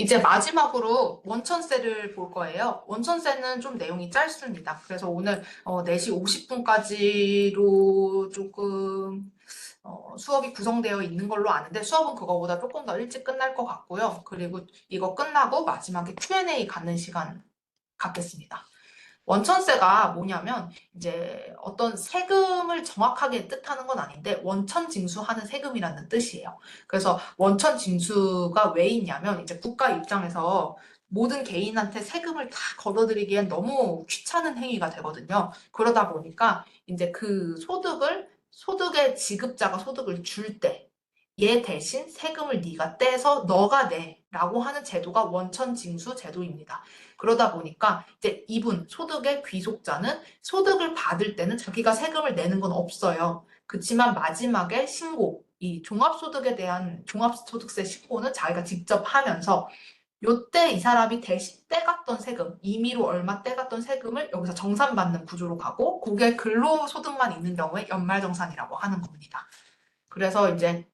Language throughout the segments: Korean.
이제 마지막으로 원천세를 볼 거예요. 원천세는 좀 내용이 짧습니다. 그래서 오늘 4시 50분까지로 조금 수업이 구성되어 있는 걸로 아는데 수업은 그거보다 조금 더 일찍 끝날 것 같고요. 그리고 이거 끝나고 마지막에 Q&A 갖는 시간 갖겠습니다. 원천세가 뭐냐면 이제 어떤 세금을 정확하게 뜻하는 건 아닌데 원천 징수하는 세금이라는 뜻이에요. 그래서 원천 징수가 왜 있냐면 이제 국가 입장에서 모든 개인한테 세금을 다 걷어들이기엔 너무 귀찮은 행위가 되거든요. 그러다 보니까 이제 그 소득의 지급자가 소득을 줄 때 얘 대신 세금을 네가 떼서 너가 내라고 하는 제도가 원천 징수 제도입니다. 그러다 보니까 이제 이분 소득의 귀속자는 소득을 받을 때는 자기가 세금을 내는 건 없어요. 그렇지만 마지막에 신고, 이 종합소득에 대한 종합소득세 신고는 자기가 직접 하면서 요때 이 사람이 대신 떼갔던 세금, 임의로 얼마 떼갔던 세금을 여기서 정산받는 구조로 가고 그게 근로소득만 있는 경우에 연말정산이라고 하는 겁니다. 그래서 이제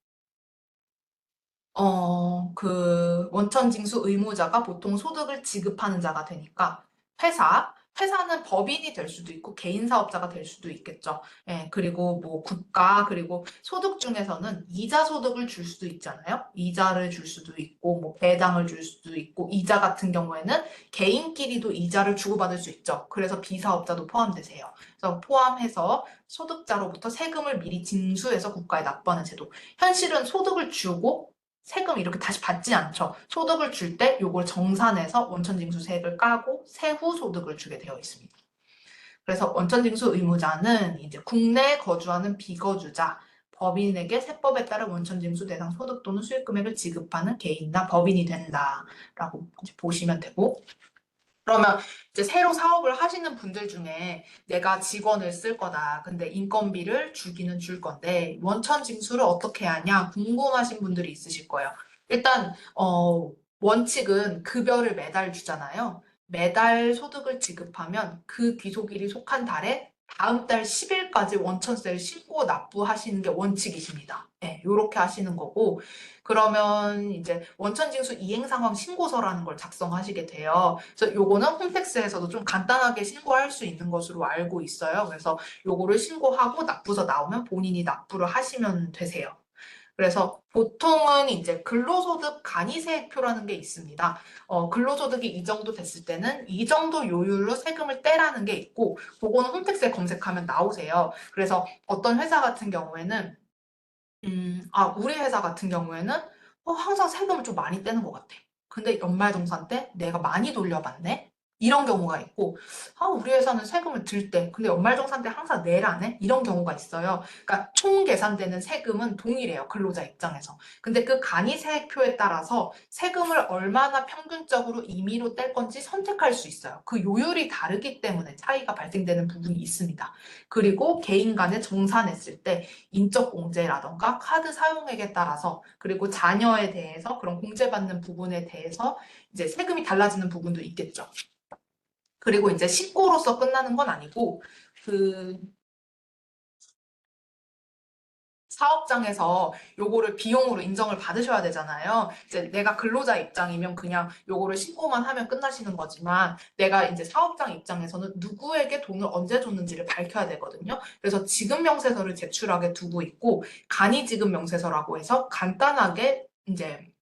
원천징수 의무자가 보통 소득을 지급하는 자가 되니까 회사는 법인이 될 수도 있고 개인 사업자가 될 수도 있겠죠. 예, 그리고 뭐 국가, 그리고 소득 중에서는 이자 소득을 줄 수도 있잖아요. 이자를 줄 수도 있고, 뭐 배당을 줄 수도 있고, 이자 같은 경우에는 개인끼리도 이자를 주고받을 수 있죠. 그래서 비사업자도 포함되세요. 그래서 포함해서 소득자로부터 세금을 미리 징수해서 국가에 납부하는 제도. 현실은 소득을 주고 세금 이렇게 다시 받지 않죠. 소득을 줄 때 요걸 정산해서 원천징수세액을 까고 세후 소득을 주게 되어 있습니다. 그래서 원천징수 의무자는 이제 국내에 거주하는 비거주자, 법인에게 세법에 따라 원천징수 대상 소득 또는 수익 금액을 지급하는 개인이나 법인이 된다라고 보시면 되고, 그러면 이제 새로 사업을 하시는 분들 중에 내가 직원을 쓸 거다. 근데 인건비를 주기는 줄 건데 원천 징수를 어떻게 하냐 궁금하신 분들이 있으실 거예요. 일단 원칙은 급여를 매달 주잖아요. 매달 소득을 지급하면 그 귀속일이 속한 달에 다음 달 10일까지 원천세를 신고 납부하시는 게 원칙이십니다. 네, 요렇게 하시는 거고 그러면 이제 원천징수 이행상황 신고서라는 걸 작성하시게 돼요. 그래서 요거는 홈택스에서도 좀 간단하게 신고할 수 있는 것으로 알고 있어요. 그래서 요거를 신고하고 납부서 나오면 본인이 납부를 하시면 되세요. 그래서 보통은 이제 근로소득 간이세액표라는 게 있습니다. 근로소득이 이 정도 됐을 때는 이 정도 요율로 세금을 떼라는 게 있고, 그거는 홈택스에 검색하면 나오세요. 그래서 어떤 회사 같은 경우에는 우리 회사 같은 경우에는 항상 세금을 좀 많이 떼는 것 같아. 근데 연말정산 때 내가 많이 돌려받네? 이런 경우가 있고, 우리 회사는 세금을 들 때, 근데 연말정산 때 항상 내라네? 이런 경우가 있어요. 그러니까 총 계산되는 세금은 동일해요. 근로자 입장에서. 근데 그 간이세액표에 따라서 세금을 얼마나 평균적으로 임의로 뗄 건지 선택할 수 있어요. 그 요율이 다르기 때문에 차이가 발생되는 부분이 있습니다. 그리고 개인 간에 정산했을 때 인적 공제라던가 카드 사용액에 따라서 그리고 자녀에 대해서 그런 공제받는 부분에 대해서 이제 세금이 달라지는 부분도 있겠죠. 그리고 이제 신고로서 끝나는 건 아니고 그 사업장에서 요거를 비용으로 인정을 받으셔야 되잖아요. 이제 내가 근로자 입장이면 그냥 요거를 신고만 하면 끝나시는 거지만 내가 이제 사업장 입장에서는 누구에게 돈을 언제 줬는지를 밝혀야 되거든요. 그래서 지급명세서를 제출하게 두고 있고 간이지급명세서라고 해서 간단하게 이제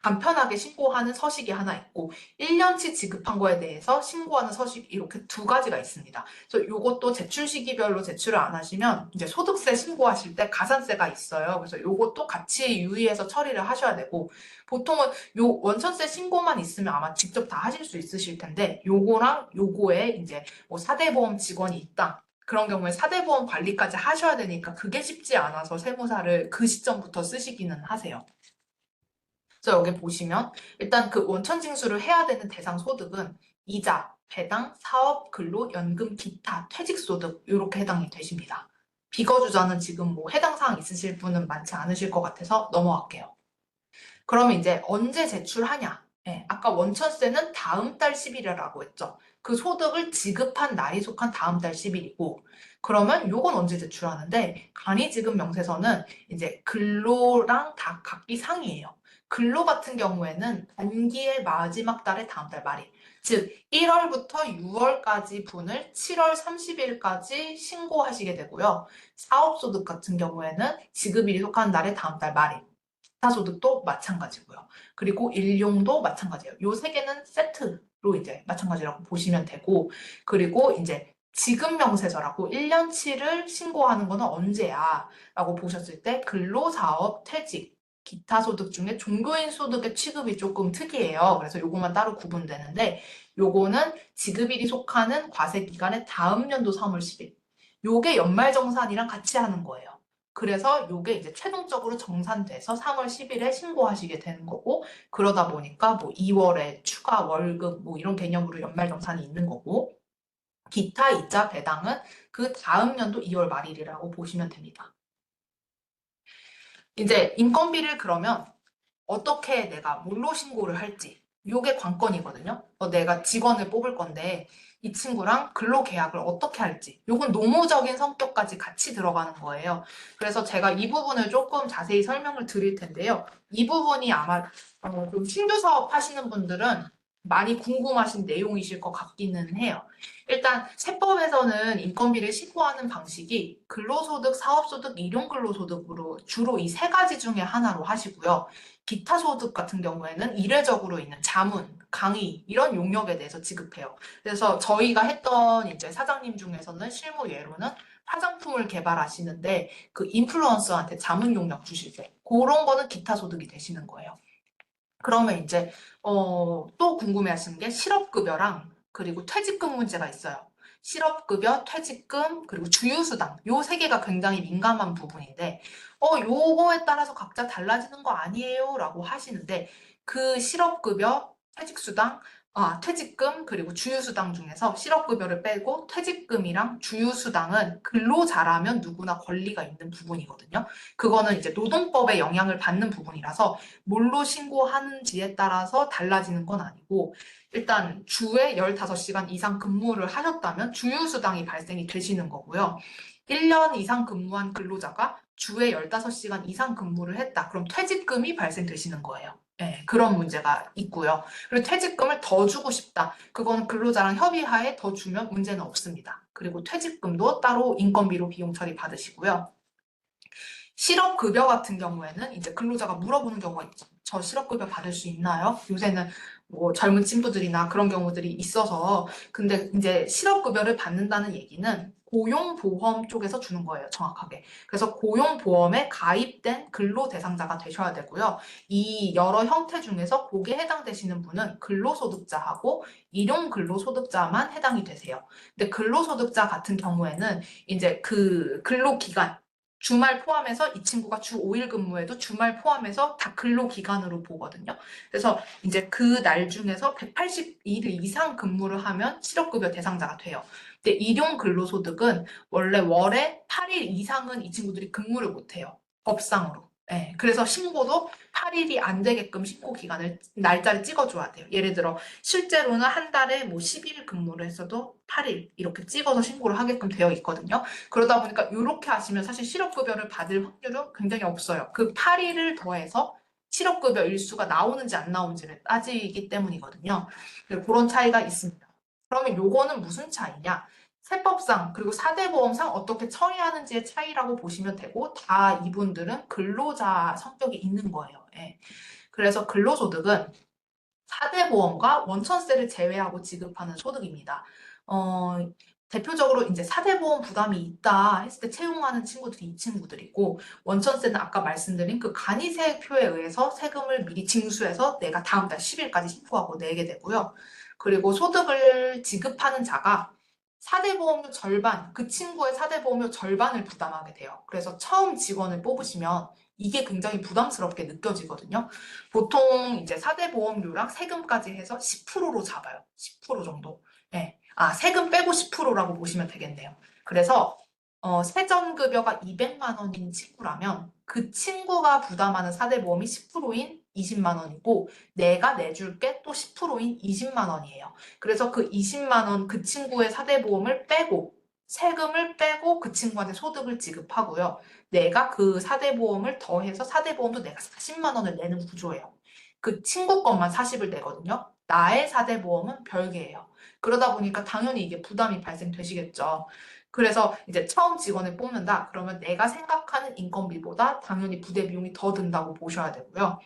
간편하게 신고하는 서식이 하나 있고 1년치 지급한 거에 대해서 신고하는 서식 이렇게 두 가지가 있습니다. 그래서 요것도 제출 시기별로 제출을 안 하시면 이제 소득세 신고하실 때 가산세가 있어요. 그래서 요것도 같이 유의해서 처리를 하셔야 되고 보통은 요 원천세 신고만 있으면 아마 직접 다 하실 수 있으실 텐데 요거랑 요거에 이제 뭐 사대보험 직원이 있다. 그런 경우에 사대보험 관리까지 하셔야 되니까 그게 쉽지 않아서 세무사를 그 시점부터 쓰시기는 하세요. 그래서 여기 보시면 일단 그 원천 징수를 해야 되는 대상 소득은 이자, 배당, 사업, 근로, 연금, 기타, 퇴직소득 이렇게 해당이 되십니다. 비거주자는 지금 뭐 해당 사항 있으실 분은 많지 않으실 것 같아서 넘어갈게요. 그러면 이제 언제 제출하냐? 아까 원천세는 다음 달 10일이라고 했죠. 그 소득을 지급한 날이 속한 다음 달 10일이고 그러면 요건 언제 제출하는데 간이지급 명세서는 이제 근로랑 다 각기 상이에요. 근로 같은 경우에는 분기의 마지막 달의 다음 달 말일. 즉, 1월부터 6월까지 분을 7월 30일까지 신고하시게 되고요. 사업소득 같은 경우에는 지급일이 속한 날의 다음 달 말일. 기타소득도 마찬가지고요. 그리고 일용도 마찬가지예요. 요 세 개는 세트로 이제 마찬가지라고 보시면 되고, 그리고 이제 지급명세서라고 1년치를 신고하는 거는 언제야? 라고 보셨을 때 근로사업, 퇴직, 기타 소득 중에 종교인 소득의 취급이 조금 특이해요. 그래서 요거만 따로 구분되는데 요거는 지급일이 속하는 과세 기간의 다음 연도 3월 10일. 요게 연말정산이랑 같이 하는 거예요. 그래서 요게 이제 최종적으로 정산돼서 3월 10일에 신고하시게 되는 거고 그러다 보니까 뭐 2월에 추가 월급 뭐 이런 개념으로 연말정산이 있는 거고 기타 이자 배당은 그 다음 연도 2월 말일이라고 보시면 됩니다. 이제 인건비를 그러면 어떻게 내가 뭘로 신고를 할지 요게 관건이거든요. 내가 직원을 뽑을 건데 이 친구랑 근로계약을 어떻게 할지 요건 노무적인 성격까지 같이 들어가는 거예요. 그래서 제가 이 부분을 조금 자세히 설명을 드릴 텐데요. 이 부분이 아마 좀 신규 사업 하시는 분들은 많이 궁금하신 내용이실 것 같기는 해요. 일단 세법에서는 인건비를 신고하는 방식이 근로소득, 사업소득, 일용근로소득으로 주로 이 세 가지 중에 하나로 하시고요. 기타 소득 같은 경우에는 이례적으로 있는 자문, 강의 이런 용역에 대해서 지급해요. 그래서 저희가 했던 이제 사장님 중에서는 실무 예로는 화장품을 개발하시는데 그 인플루언서한테 자문 용역 주실 때 그런 거는 기타 소득이 되시는 거예요. 그러면 이제 또 궁금해하시는 게 실업급여랑 그리고 퇴직금 문제가 있어요. 실업급여, 퇴직금, 그리고 주휴수당 요 세 개가 굉장히 민감한 부분인데 요거에 따라서 각자 달라지는 거 아니에요? 라고 하시는데 그 실업급여, 퇴직수당, 퇴직금 그리고 주휴수당 중에서 실업급여를 빼고 퇴직금이랑 주휴수당은 근로자라면 누구나 권리가 있는 부분이거든요. 그거는 이제 노동법의 영향을 받는 부분이라서 뭘로 신고하는지에 따라서 달라지는 건 아니고 일단 주에 15시간 이상 근무를 하셨다면 주휴수당이 발생이 되시는 거고요. 1년 이상 근무한 근로자가 주에 15시간 이상 근무를 했다. 그럼 퇴직금이 발생되시는 거예요. 네, 그런 문제가 있고요. 그리고 퇴직금을 더 주고 싶다. 그건 근로자랑 협의하에 더 주면 문제는 없습니다. 그리고 퇴직금도 따로 인건비로 비용 처리 받으시고요. 실업급여 같은 경우에는 이제 근로자가 물어보는 경우가 있죠. 저 실업급여 받을 수 있나요? 요새는 뭐 젊은 친구들이나 그런 경우들이 있어서 근데 이제 실업급여를 받는다는 얘기는 고용보험 쪽에서 주는 거예요, 정확하게. 그래서 고용보험에 가입된 근로 대상자가 되셔야 되고요. 이 여러 형태 중에서 거기에 해당되시는 분은 근로소득자하고 일용근로소득자만 해당이 되세요. 근데 근로소득자 같은 경우에는 이제 그 근로기간 주말 포함해서 이 친구가 주 5일 근무해도 주말 포함해서 다 근로기간으로 보거든요. 그래서 이제 그 날 중에서 180일 이상 근무를 하면 실업급여 대상자가 돼요. 근데 일용 근로소득은 원래 월에 8일 이상은 이 친구들이 근무를 못해요. 법상으로. 네, 그래서 신고도 8일이 안 되게끔 신고 기간을 날짜를 찍어줘야 돼요. 예를 들어 실제로는 한 달에 뭐 10일 근무를 했어도 8일 이렇게 찍어서 신고를 하게끔 되어 있거든요. 그러다 보니까 이렇게 하시면 사실 실업급여를 받을 확률은 굉장히 없어요. 그 8일을 더해서 실업급여 일수가 나오는지 안 나오는지를 따지기 때문이거든요. 그런 차이가 있습니다. 그러면 요거는 무슨 차이냐? 세법상 그리고 사대보험상 어떻게 처리하는지의 차이라고 보시면 되고 다 이분들은 근로자 성격이 있는 거예요. 예. 그래서 근로소득은 사대보험과 원천세를 제외하고 지급하는 소득입니다. 어, 대표적으로 이제 사대보험 부담이 있다 했을 때 채용하는 친구들이 이 친구들이고 원천세는 아까 말씀드린 그 간이세표에 의해서 세금을 미리 징수해서 내가 다음 달 10일까지 신고하고 내게 되고요. 그리고 소득을 지급하는 자가 사대보험료 절반, 그 친구의 사대보험료 절반을 부담하게 돼요. 그래서 처음 직원을 뽑으시면 이게 굉장히 부담스럽게 느껴지거든요. 보통 이제 사대보험료랑 세금까지 해서 10%로 잡아요. 10% 정도. 네. 세금 빼고 10%라고 보시면 되겠네요. 그래서 세전급여가 200만 원인 친구라면 그 친구가 부담하는 사대보험이 10%인 20만 원이고 내가 내줄 게 또 10%인 20만 원이에요. 그래서 그 20만 원 그 친구의 사대보험을 빼고 세금을 빼고 그 친구한테 소득을 지급하고요. 내가 그 사대보험을 더해서 사대보험도 내가 40만 원을 내는 구조예요. 그 친구 것만 40을 내거든요. 나의 4대 보험은 별개예요. 그러다 보니까 당연히 이게 부담이 발생되시겠죠. 그래서 이제 처음 직원을 뽑는다? 그러면 내가 생각하는 인건비보다 당연히 부대 비용이 더 든다고 보셔야 되고요.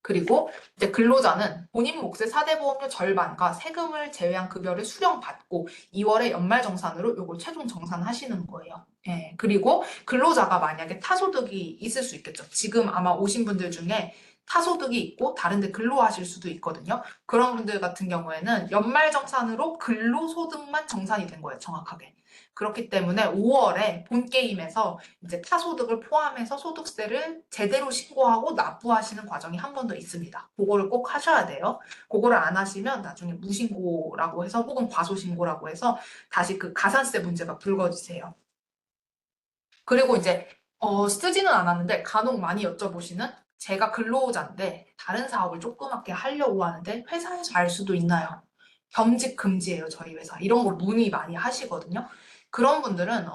그리고 이제 근로자는 본인 몫의 4대 보험료 절반과 세금을 제외한 급여를 수령받고 2월에 연말정산으로 요걸 최종 정산하시는 거예요. 예, 그리고 근로자가 만약에 타소득이 있을 수 있겠죠. 지금 아마 오신 분들 중에 타소득이 있고 다른 데 근로하실 수도 있거든요. 그런 분들 같은 경우에는 연말정산으로 근로소득만 정산이 된 거예요, 정확하게. 그렇기 때문에 5월에 본게임에서 이제 타소득을 포함해서 소득세를 제대로 신고하고 납부하시는 과정이 한 번 더 있습니다. 그거를 꼭 하셔야 돼요. 그거를 안 하시면 나중에 무신고라고 해서 혹은 과소신고라고 해서 다시 그 가산세 문제가 불거지세요. 그리고 이제 쓰지는 않았는데 간혹 많이 여쭤보시는 제가 근로자인데 다른 사업을 조그맣게 하려고 하는데 회사에서 알 수도 있나요? 겸직 금지예요, 저희 회사. 이런 거 문의 많이 하시거든요. 그런 분들은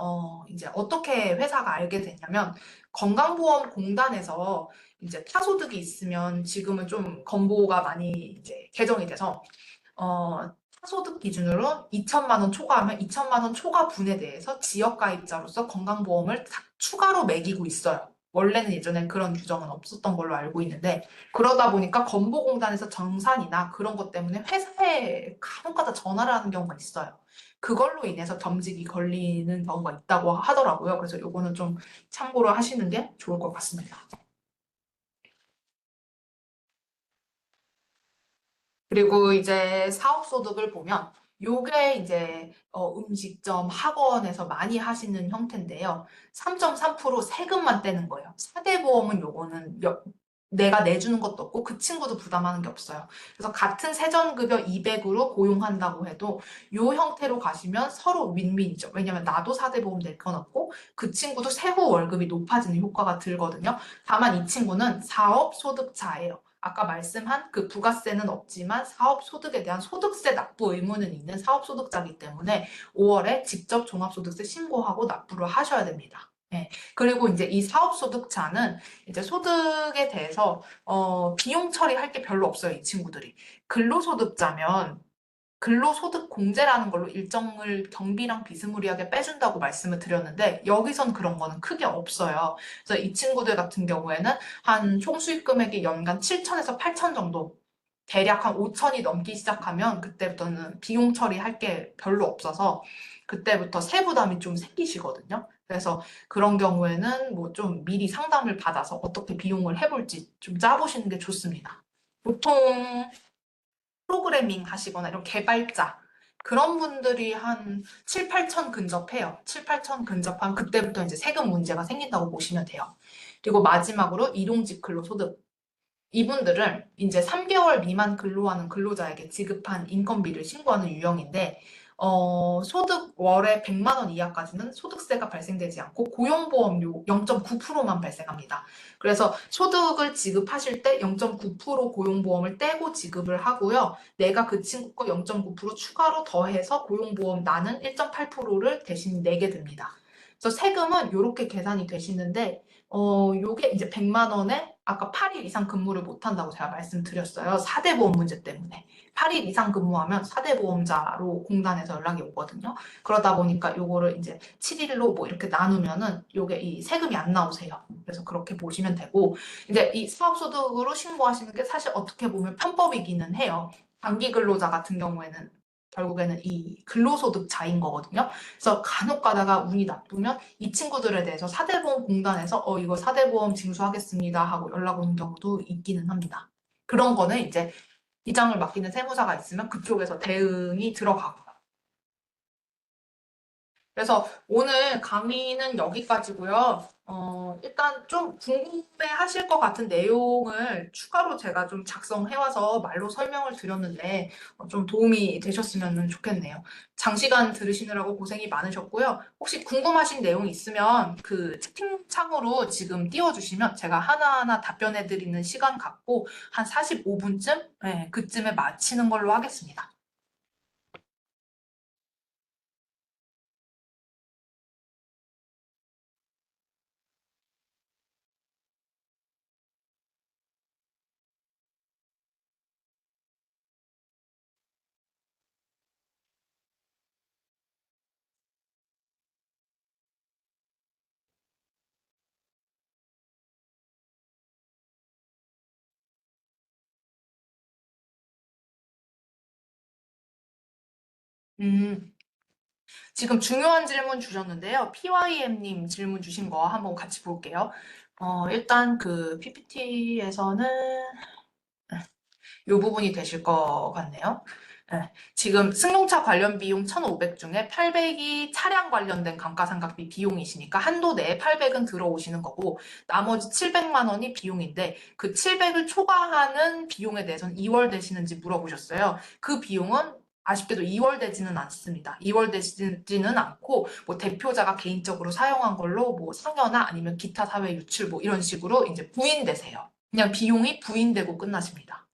이제 어떻게 회사가 알게 됐냐면 건강보험공단에서 이제 타소득이 있으면 지금은 좀 건보가 많이 이제 개정이 돼서 어, 소득 기준으로 2천만 원 초과하면 2천만 원 초과분에 대해서 지역가입자로서 건강보험을 추가로 매기고 있어요. 원래는 예전엔 그런 규정은 없었던 걸로 알고 있는데 그러다 보니까 건보공단에서 정산이나 그런 것 때문에 회사에 간혹가다 전화를 하는 경우가 있어요. 그걸로 인해서 겸직이 걸리는 경우가 있다고 하더라고요. 그래서 요거는 좀 참고로 하시는 게 좋을 것 같습니다. 그리고 이제 사업소득을 보면 요게 이제 음식점, 학원에서 많이 하시는 형태인데요. 3.3% 세금만 떼는 거예요. 4대 보험은 요거는 내가 내주는 것도 없고 그 친구도 부담하는 게 없어요. 그래서 같은 세전급여 200으로 고용한다고 해도 요 형태로 가시면 서로 윈윈이죠. 왜냐면 나도 4대 보험 낼 건 없고 그 친구도 세후 월급이 높아지는 효과가 들거든요. 다만 이 친구는 사업소득자예요. 아까 말씀한 그 부가세는 없지만 사업소득에 대한 소득세 납부 의무는 있는 사업소득자이기 때문에 5월에 직접 종합소득세 신고하고 납부를 하셔야 됩니다. 네. 그리고 이제 이 사업소득자는 이제 소득에 대해서 비용 처리할 게 별로 없어요, 이 친구들이. 근로소득자면 근로소득 공제라는 걸로 일정을 경비랑 비스무리하게 빼준다고 말씀을 드렸는데 여기선 그런 거는 크게 없어요. 그래서 이 친구들 같은 경우에는 한 총수입 금액이 연간 7천에서 8천 정도 대략 한 5천이 넘기 시작하면 그때부터는 비용 처리할 게 별로 없어서 그때부터 세부담이 좀 생기시거든요. 그래서 그런 경우에는 뭐 좀 미리 상담을 받아서 어떻게 비용을 해볼지 좀 짜보시는 게 좋습니다. 보통 프로그래밍 하시거나 이런 개발자 그런 분들이 한 7, 8천 근접해요. 7, 8천 근접하면 그때부터 이제 세금 문제가 생긴다고 보시면 돼요. 그리고 마지막으로 일용직 근로소득. 이분들은 이제 3개월 미만 근로하는 근로자에게 지급한 인건비를 신고하는 유형인데, 소득 월에 100만 원 이하까지는 소득세가 발생되지 않고 고용보험료 0.9%만 발생합니다. 그래서 소득을 지급하실 때 0.9% 고용보험을 떼고 지급을 하고요. 내가 그 친구 거 0.9% 추가로 더해서 고용보험 나는 1.8%를 대신 내게 됩니다. 그래서 세금은 이렇게 계산이 되시는데 요게 이제 100만 원에 아까 8일 이상 근무를 못 한다고 제가 말씀드렸어요. 4대 보험 문제 때문에. 8일 이상 근무하면 4대 보험자로 공단에서 연락이 오거든요. 그러다 보니까 요거를 이제 7일로 뭐 이렇게 나누면은 요게 이 세금이 안 나오세요. 그래서 그렇게 보시면 되고 이제 이 사업소득으로 신고하시는 게 사실 어떻게 보면 편법이기는 해요. 단기 근로자 같은 경우에는 결국에는 이 근로소득자인 거거든요. 그래서 간혹 가다가 운이 나쁘면 이 친구들에 대해서 사대보험 공단에서 이거 사대보험 징수하겠습니다 하고 연락 오는 경우도 있기는 합니다. 그런 거는 이제 이장을 맡기는 세무사가 있으면 그쪽에서 대응이 들어가고 그래서 오늘 강의는 여기까지고요. 일단 좀 궁금해 하실 것 같은 내용을 추가로 제가 좀 작성해와서 말로 설명을 드렸는데 좀 도움이 되셨으면 좋겠네요. 장시간 들으시느라고 고생이 많으셨고요. 혹시 궁금하신 내용 있으면 그 채팅창으로 지금 띄워주시면 제가 하나하나 답변해드리는 시간 갖고 한 45분쯤? 네, 그쯤에 마치는 걸로 하겠습니다. 음, 지금 중요한 질문 주셨는데요. PYM님 질문 주신 거 한번 같이 볼게요. 일단 그 PPT에서는 이 부분이 되실 것 같네요. 네. 지금 승용차 관련 비용 1,500 중에 800이 차량 관련된 감가상각비 비용이시니까 한도 내에 800은 들어오시는 거고 나머지 700만 원이 비용인데 그 700을 초과하는 비용에 대해서는 이월되시는지 물어보셨어요. 그 비용은 아쉽게도 이월되지는 않습니다. 이월되지는 않고 뭐 대표자가 개인적으로 사용한 걸로 뭐 상여나 아니면 기타 사회 유출 뭐 이런 식으로 이제 부인되세요. 그냥 비용이 부인되고 끝나십니다.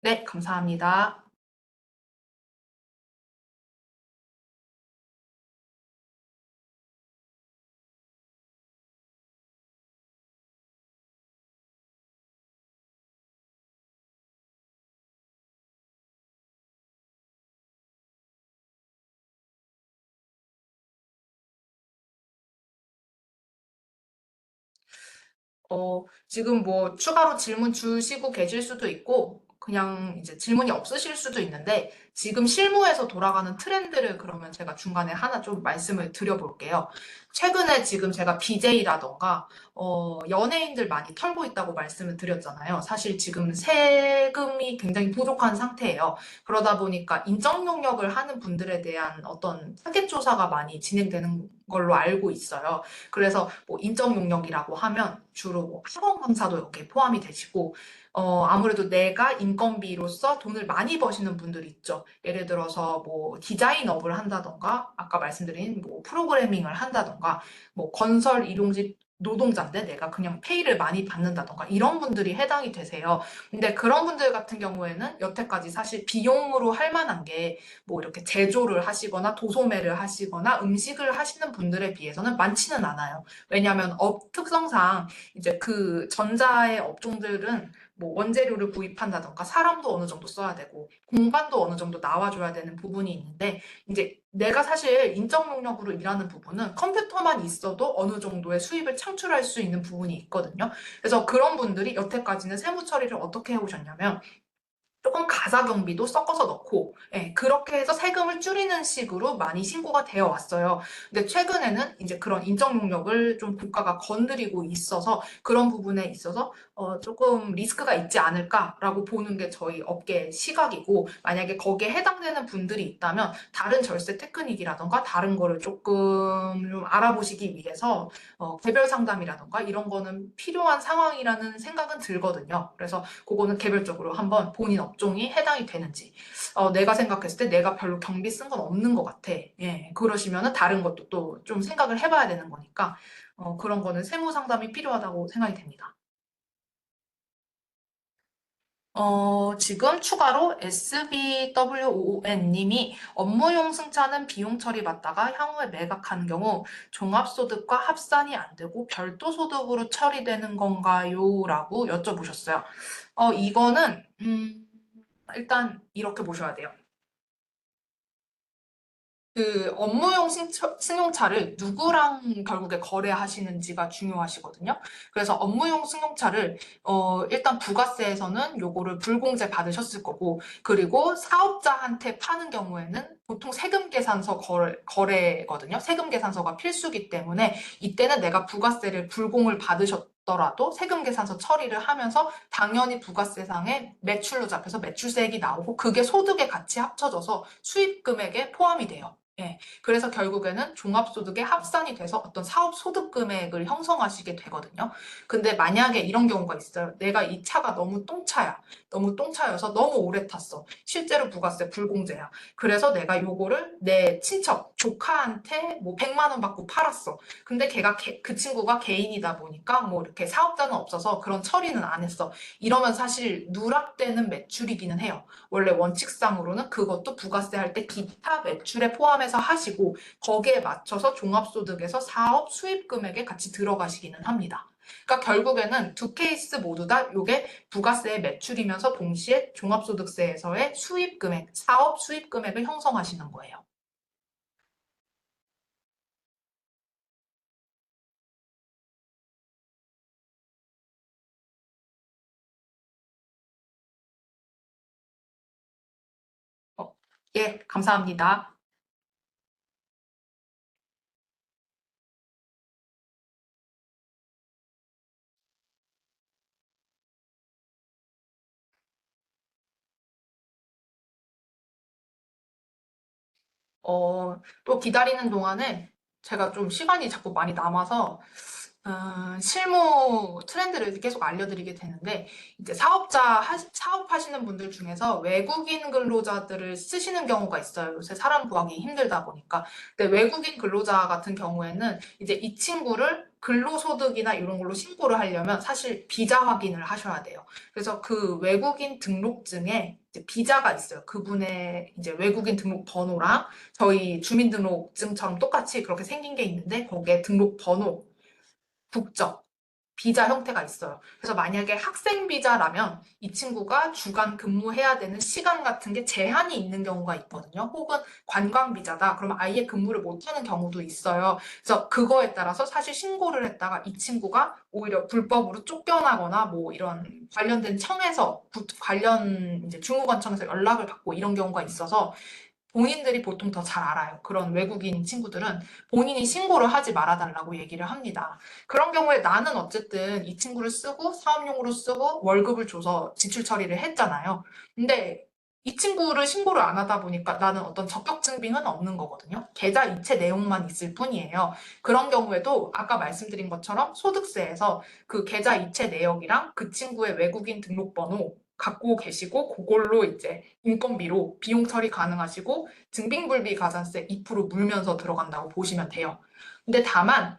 네, 감사합니다. 지금 뭐 추가로 질문 주시고 계실 수도 있고, 그냥 이제 질문이 없으실 수도 있는데, 지금 실무에서 돌아가는 트렌드를 그러면 제가 중간에 하나 좀 말씀을 드려볼게요. 최근에 지금 제가 BJ라던가, 연예인들 많이 털고 있다고 말씀을 드렸잖아요. 사실 지금 세금이 굉장히 부족한 상태예요. 그러다 보니까 인적 용역을 하는 분들에 대한 어떤 타겟 조사가 많이 진행되는 걸로 알고 있어요. 그래서 뭐 인적 용역이라고 하면 주로 뭐 학원 강사도 여기에 포함이 되시고, 아무래도 내가 인건비로서 돈을 많이 버시는 분들이 있죠. 예를 들어서 뭐 디자인업을 한다던가, 아까 말씀드린 뭐 프로그래밍을 한다던가, 뭐 건설 일용직 노동자인데 내가 그냥 페이를 많이 받는다던가 이런 분들이 해당이 되세요. 근데 그런 분들 같은 경우에는 여태까지 사실 비용으로 할 만한 게 뭐 이렇게 제조를 하시거나 도소매를 하시거나 음식을 하시는 분들에 비해서는 많지는 않아요. 왜냐하면 업 특성상 이제 그 전자의 업종들은 뭐 원재료를 구입한다던가 사람도 어느 정도 써야 되고 공간도 어느 정도 나와줘야 되는 부분이 있는데 이제 내가 사실 인적 능력으로 일하는 부분은 컴퓨터만 있어도 어느 정도의 수입을 창출할 수 있는 부분이 있거든요. 그래서 그런 분들이 여태까지는 세무 처리를 어떻게 해오셨냐면 조금 가사 경비도 섞어서 넣고, 예, 그렇게 해서 세금을 줄이는 식으로 많이 신고가 되어 왔어요. 근데 최근에는 이제 그런 인적 용역을 좀 국가가 건드리고 있어서 그런 부분에 있어서 조금 리스크가 있지 않을까라고 보는 게 저희 업계의 시각이고, 만약에 거기에 해당되는 분들이 있다면 다른 절세 테크닉이라던가 다른 거를 조금 좀 알아보시기 위해서 개별 상담이라던가 이런 거는 필요한 상황이라는 생각은 들거든요. 그래서 그거는 개별적으로 한번 본인 업종이 해당이 되는지. 내가 생각했을 때 내가 별로 경비 쓴 건 없는 것 같아. 예, 그러시면은 다른 것도 또 좀 생각을 해봐야 되는 거니까, 그런 거는 세무 상담이 필요하다고 생각이 됩니다. 지금 추가로 SBWON님이 업무용 승차는 비용 처리받다가 향후에 매각하는 경우 종합소득과 합산이 안 되고 별도 소득으로 처리되는 건가요? 라고 여쭤보셨어요. 이거는, 일단 이렇게 보셔야 돼요. 그 업무용 승용차를 누구랑 결국에 거래하시는지가 중요하시거든요. 그래서 업무용 승용차를 일단 부가세에서는 요거를 불공제 받으셨을 거고 그리고 사업자한테 파는 경우에는 보통 세금 계산서 거래거든요. 세금 계산서가 필수기 때문에 이때는 내가 부가세를 불공을 받으셨더라도 세금 계산서 처리를 하면서 당연히 부가세상에 매출로 잡혀서 매출세액이 나오고 그게 소득에 같이 합쳐져서 수입 금액에 포함이 돼요. 예. 그래서 결국에는 종합소득에 합산이 돼서 어떤 사업 소득 금액을 형성하시게 되거든요. 근데 만약에 이런 경우가 있어요. 내가 이 차가 너무 똥차야. 너무 똥차여서 너무 오래 탔어. 실제로 부가세 불공제야. 그래서 내가 요거를 내 친척, 조카한테 뭐 100만 원 받고 팔았어. 근데 그 친구가 개인이다 보니까 뭐 이렇게 사업자는 없어서 그런 처리는 안 했어. 이러면 사실 누락되는 매출이기는 해요. 원래 원칙상으로는 그것도 부가세 할 때 기타 매출에 포함해서 하시고 거기에 맞춰서 종합소득에서 사업 수입 금액에 같이 들어가시기는 합니다. 그러니까 결국에는 두 케이스 모두 다 이게 부가세의 매출이면서 동시에 종합소득세에서의 수입 금액, 사업 수입 금액을 형성하시는 거예요. 예, 감사합니다. 또 기다리는 동안에 제가 좀 시간이 자꾸 많이 남아서 실무 트렌드를 계속 알려드리게 되는데, 이제 사업하시는 분들 중에서 외국인 근로자들을 쓰시는 경우가 있어요. 요새 사람 구하기 힘들다 보니까. 근데 외국인 근로자 같은 경우에는 이제 이 친구를 근로소득이나 이런 걸로 신고를 하려면 사실 비자 확인을 하셔야 돼요. 그래서 그 외국인 등록증에 이제 비자가 있어요. 그분의 이제 외국인 등록 번호랑 저희 주민등록증처럼 똑같이 그렇게 생긴 게 있는데 거기에 등록 번호, 국적, 비자 형태가 있어요. 그래서 만약에 학생 비자라면 이 친구가 주간 근무해야 되는 시간 같은 게 제한이 있는 경우가 있거든요. 혹은 관광 비자다. 그러면 아예 근무를 못하는 경우도 있어요. 그래서 그거에 따라서 사실 신고를 했다가 이 친구가 오히려 불법으로 쫓겨나거나 뭐 이런 관련된 청에서 관련 이제 중후관청에서 연락을 받고 이런 경우가 있어서 본인들이 보통 더 잘 알아요. 그런 외국인 친구들은 본인이 신고를 하지 말아달라고 얘기를 합니다. 그런 경우에 나는 어쨌든 이 친구를 쓰고 사업용으로 쓰고 월급을 줘서 지출 처리를 했잖아요. 근데 이 친구를 신고를 안 하다 보니까 나는 어떤 적격 증빙은 없는 거거든요. 계좌 이체 내용만 있을 뿐이에요. 그런 경우에도 아까 말씀드린 것처럼 소득세에서 그 계좌 이체 내역이랑 그 친구의 외국인 등록번호 갖고 계시고 그걸로 이제 인건비로 비용 처리 가능하시고 증빙불비 가산세 2% 물면서 들어간다고 보시면 돼요. 근데 다만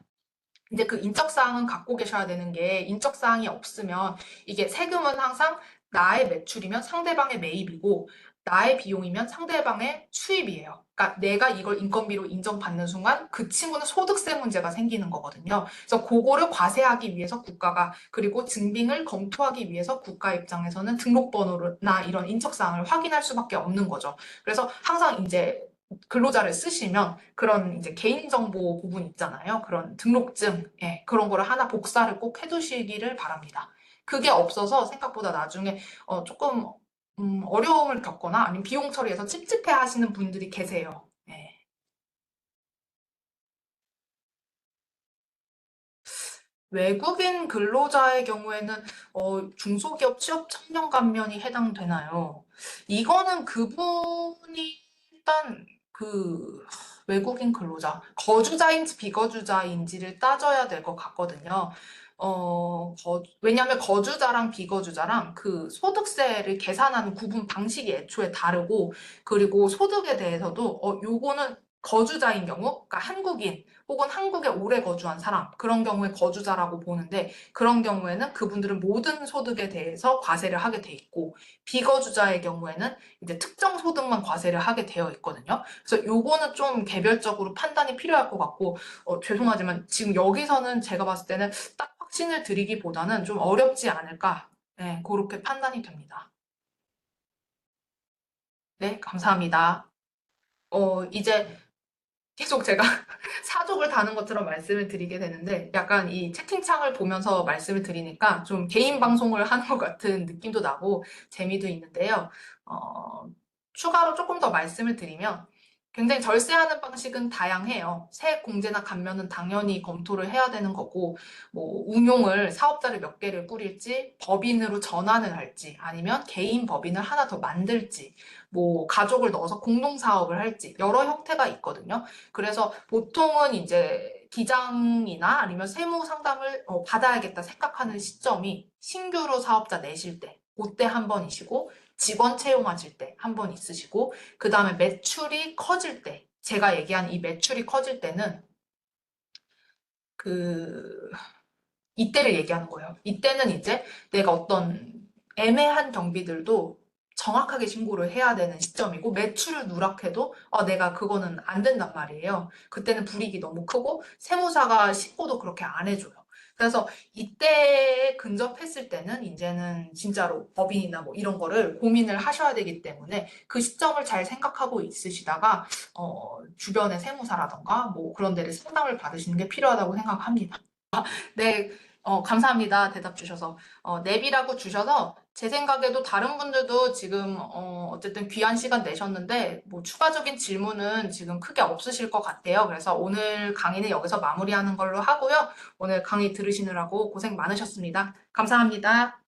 이제 그 인적사항은 갖고 계셔야 되는 게 인적사항이 없으면 이게 세금은 항상 나의 매출이면 상대방의 매입이고 나의 비용이면 상대방의 수입이에요. 그러니까 내가 이걸 인건비로 인정받는 순간 그 친구는 소득세 문제가 생기는 거거든요. 그래서 그거를 과세하기 위해서 국가가 그리고 증빙을 검토하기 위해서 국가 입장에서는 등록번호나 이런 인적사항을 확인할 수밖에 없는 거죠. 그래서 항상 이제 근로자를 쓰시면 그런 이제 개인정보 부분 있잖아요. 그런 등록증, 예, 그런 거를 하나 복사를 꼭 해두시기를 바랍니다. 그게 없어서 생각보다 나중에 조금 어려움을 겪거나 아니면 비용 처리에서 찝찝해 하시는 분들이 계세요. 예. 외국인 근로자의 경우에는 중소기업 취업 청년 감면이 해당되나요? 이거는 그분이 일단 그 외국인 근로자 거주자인지 비거주자인지를 따져야 될 것 같거든요. 왜냐하면 거주자랑 비거주자랑 그 소득세를 계산하는 구분 방식이 애초에 다르고 그리고 소득에 대해서도 요거는 거주자인 경우, 그러니까 한국인 혹은 한국에 오래 거주한 사람, 그런 경우에 거주자라고 보는데, 그런 경우에는 그분들은 모든 소득에 대해서 과세를 하게 돼 있고, 비거주자의 경우에는 이제 특정 소득만 과세를 하게 되어 있거든요. 그래서 요거는 좀 개별적으로 판단이 필요할 것 같고, 죄송하지만 지금 여기서는 제가 봤을 때는 딱 확신을 드리기보다는 좀 어렵지 않을까, 네, 그렇게 판단이 됩니다. 네, 감사합니다. 이제 계속 제가 사족을 다는 것처럼 말씀을 드리게 되는데 약간 이 채팅창을 보면서 말씀을 드리니까 좀 개인 방송을 하는 것 같은 느낌도 나고 재미도 있는데요. 어, 추가로 조금 더 말씀을 드리면 굉장히 절세하는 방식은 다양해요. 세액 공제나 감면은 당연히 검토를 해야 되는 거고, 뭐, 운용을 사업자를 몇 개를 꾸릴지, 법인으로 전환을 할지, 아니면 개인 법인을 하나 더 만들지, 뭐, 가족을 넣어서 공동사업을 할지, 여러 형태가 있거든요. 그래서 보통은 이제 기장이나 아니면 세무 상담을 받아야겠다 생각하는 시점이 신규로 사업자 내실 때, 그때 한 번이시고, 직원 채용하실 때 한 번 있으시고, 그 다음에 매출이 커질 때, 제가 얘기한 이 매출이 커질 때는 그, 이때를 얘기하는 거예요. 이때는 이제 내가 어떤 애매한 경비들도 정확하게 신고를 해야 되는 시점이고 매출을 누락해도 내가 그거는 안 된단 말이에요. 그때는 불이익이 너무 크고 세무사가 신고도 그렇게 안 해줘요. 그래서 이때 근접했을 때는 이제는 진짜로 법인이나 뭐 이런 거를 고민을 하셔야 되기 때문에 그 시점을 잘 생각하고 있으시다가 주변의 세무사라던가 뭐 그런 데를 상담을 받으시는 게 필요하다고 생각합니다. 네, 감사합니다. 대답 주셔서. 넵이라고 주셔서 제 생각에도 다른 분들도 지금 어쨌든 귀한 시간 내셨는데 뭐 추가적인 질문은 지금 크게 없으실 것 같아요. 그래서 오늘 강의는 여기서 마무리하는 걸로 하고요. 오늘 강의 들으시느라고 고생 많으셨습니다. 감사합니다.